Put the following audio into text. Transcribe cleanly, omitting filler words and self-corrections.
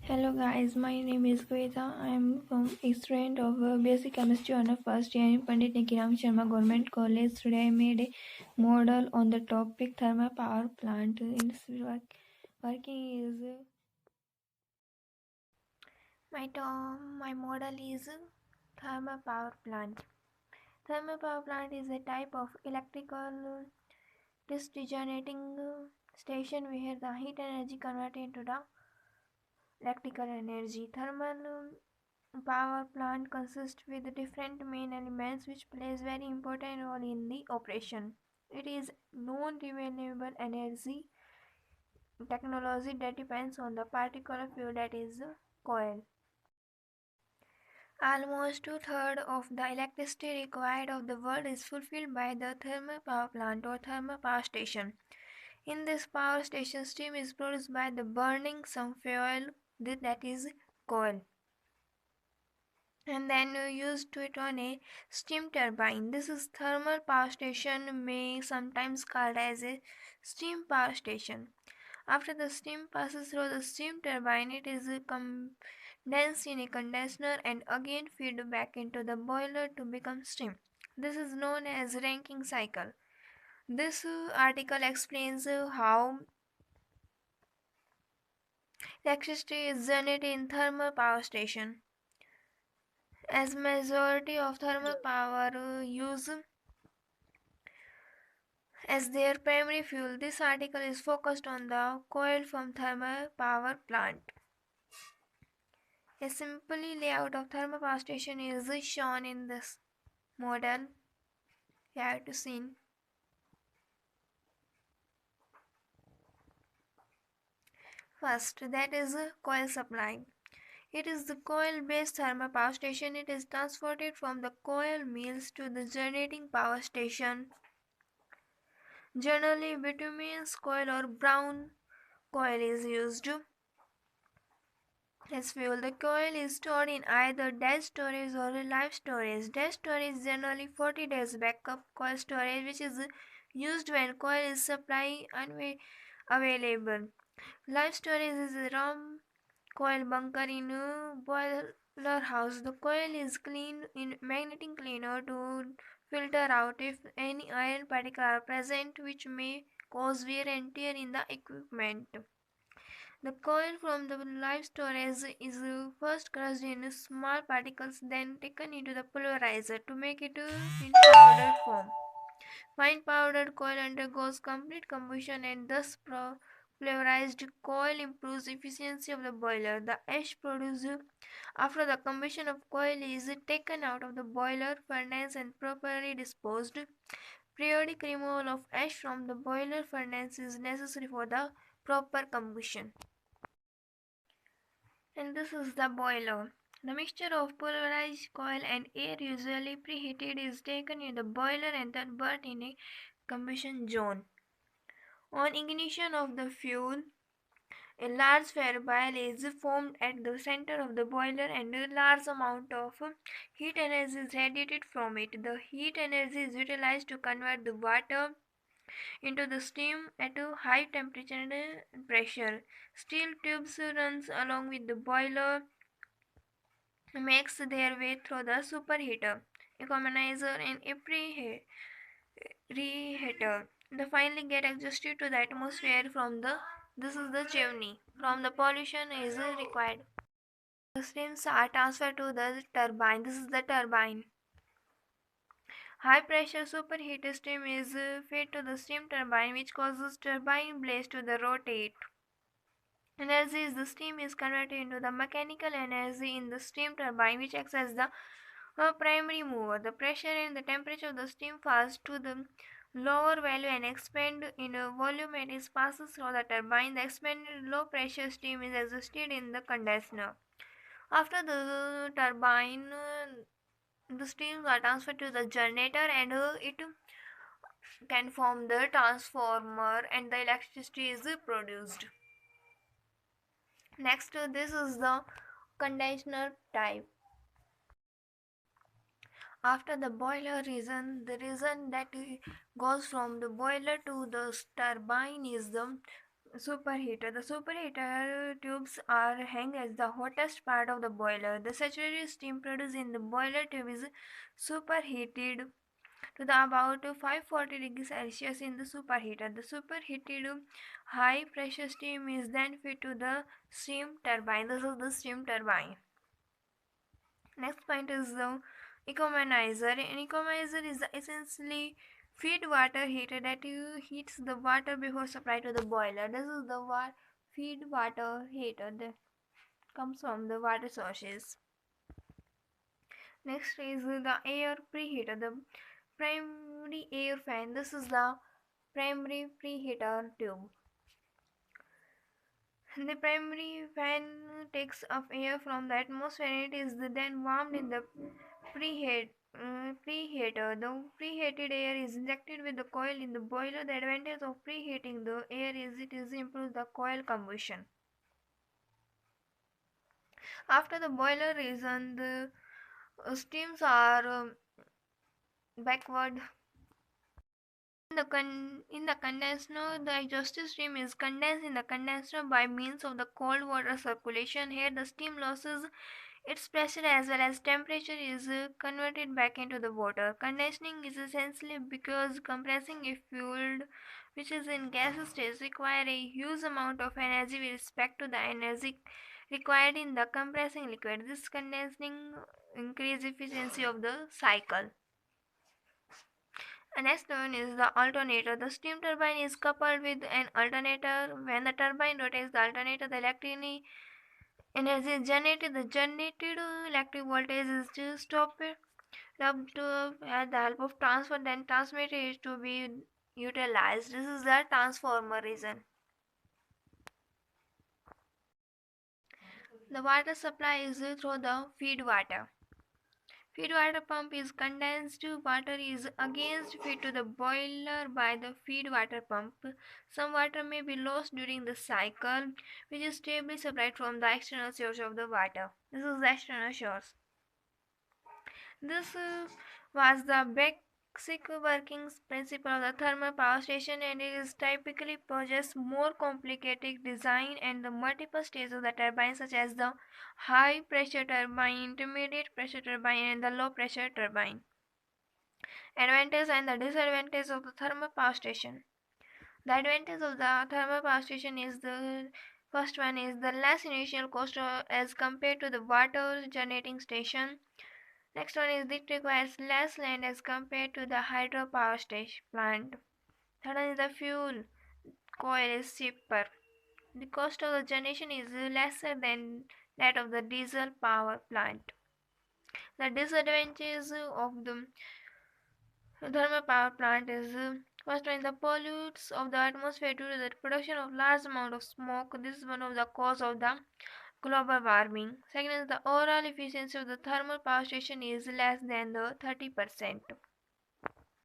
Hello guys, my name is Kveta. I am from a student of Basic Chemistry on a first year in Pandit Nikiram Sharma Government College. Today I made a model on the topic thermal power plant. In this working is my model is thermal power plant. Thermal power plant is a type of electrical distributing station where the heat energy converted into the electrical energy. Thermal power plant consists with different main elements which plays very important role in the operation. It is non-renewable energy technology that depends on the particular fuel that is coal. Almost two-thirds of the electricity required of the world is fulfilled by the thermal power plant or thermal power station. In this power station, steam is produced by the burning some fuel that is coal, and then used to it on a steam turbine. This is thermal power station, may sometimes called as a steam power station. After the steam passes through the steam turbine, it is condensed in a condenser and again fed back into the boiler to become steam. This is known as Rankine cycle. This article explains how electricity is generated in thermal power station. As majority of thermal power use as their primary fuel, this article is focused on the coal from thermal power plant. A simple layout of thermal power station is shown in this model. You have to see. First, that is coal supply. It is the coal-based thermal power station. It is transported from the coal mills to the generating power station. Generally, bituminous coal or brown coal is used as fuel. The coal is stored in either dead storage or live storage. Dead storage is generally 40 days backup coal storage, which is used when coal is supply unavailable. Live storage is a raw coal bunker in a boiler house. The coil is cleaned in magnetic cleaner to filter out if any iron particles are present, which may cause wear and tear in the equipment. The coil from the live storage is first crushed in small particles, then taken into the pulverizer to make it in powder form. Fine powdered coil undergoes complete combustion and thus pulverized coil improves efficiency of the boiler. The ash produced after the combustion of coil is taken out of the boiler furnace and properly disposed. Periodic removal of ash from the boiler furnace is necessary for the proper combustion. And this is the boiler. The mixture of pulverized coil and air, usually preheated, is taken in the boiler and then burnt in a combustion zone. On ignition of the fuel, a large fireball is formed at the center of the boiler and a large amount of heat energy is radiated from it. The heat energy is utilized to convert the water into the steam at a high temperature and pressure. Steel tubes runs along with the boiler makes their way through the superheater, economizer, and a preheater. They finally get adjusted to the atmosphere from the this is the chimney. From the pollution is required. The steams are transferred to the turbine. This is the turbine. High pressure superheated steam is fed to the steam turbine, which causes turbine blades to the rotate. Energy is the steam is converted into the mechanical energy in the steam turbine, which acts as the primary mover. The pressure and the temperature of the steam falls to the lower value and expand in a volume and it passes through the turbine. The expanded low pressure steam is exhausted in the condenser. After the turbine, the steams are transferred to the generator and it can form the transformer and the electricity is produced. Next, this is the condenser type. After the boiler reason, the reason that goes from the boiler to the turbine is the Superheater. The superheater tubes are hang as the hottest part of the boiler. The saturated steam produced in the boiler tube is superheated to the about 540 degrees Celsius in the superheater. The superheated high pressure steam is then fed to the steam turbine. This is the steam turbine. Next point is the economizer. An economizer is the essentially feed water heater that heats the water before supply to the boiler. This is the feed water heater that comes from the water sources. Next is the air preheater, the primary air fan. This is the primary preheater tube. The primary fan takes up air from the atmosphere and it is then warmed in the preheater. The preheated air is injected with the coil in the boiler. The advantage of preheating the air is it is improves the coil combustion. After the boiler is on, the steams are backward. In the condenser, the exhaust stream is condensed in the condenser by means of the cold water circulation. Here, the steam loses its pressure as well as temperature is converted back into the water. Condensing is essentially because compressing a fluid which is in gas stage require a huge amount of energy with respect to the energy required in the compressing liquid. This condensing increases efficiency of the cycle. The next one is the alternator. The steam turbine is coupled with an alternator. When the turbine rotates the alternator, the electric energy is generated. The generated electric voltage is to stop it up to at the help of transfer, then transmitter is to be utilized. This is the transformer reason. The water supply is through the feed water. Feed water pump is condensed water is again fed to the boiler by the feed water pump. Some water may be lost during the cycle, which is stably supplied from the external source of the water. This is the external source. This was the basic working principle of the thermal power station, and it is typically possess more complicated design and the multiple stages of the turbine, such as the high pressure turbine, intermediate pressure turbine, and the low pressure turbine. Advantages and the disadvantages of the thermal power station. The advantage of the thermal power station is the first one is the less initial cost as compared to the water generating station. Next one is it requires less land as compared to the hydropower station plant. Third one is the fuel coil is cheaper. The cost of the generation is lesser than that of the diesel power plant. The disadvantages of the thermal power plant is first one the pollutes of the atmosphere due to the production of large amount of smoke. This is one of the cause of the global warming. Second is the overall efficiency of the thermal power station is less than the 30%.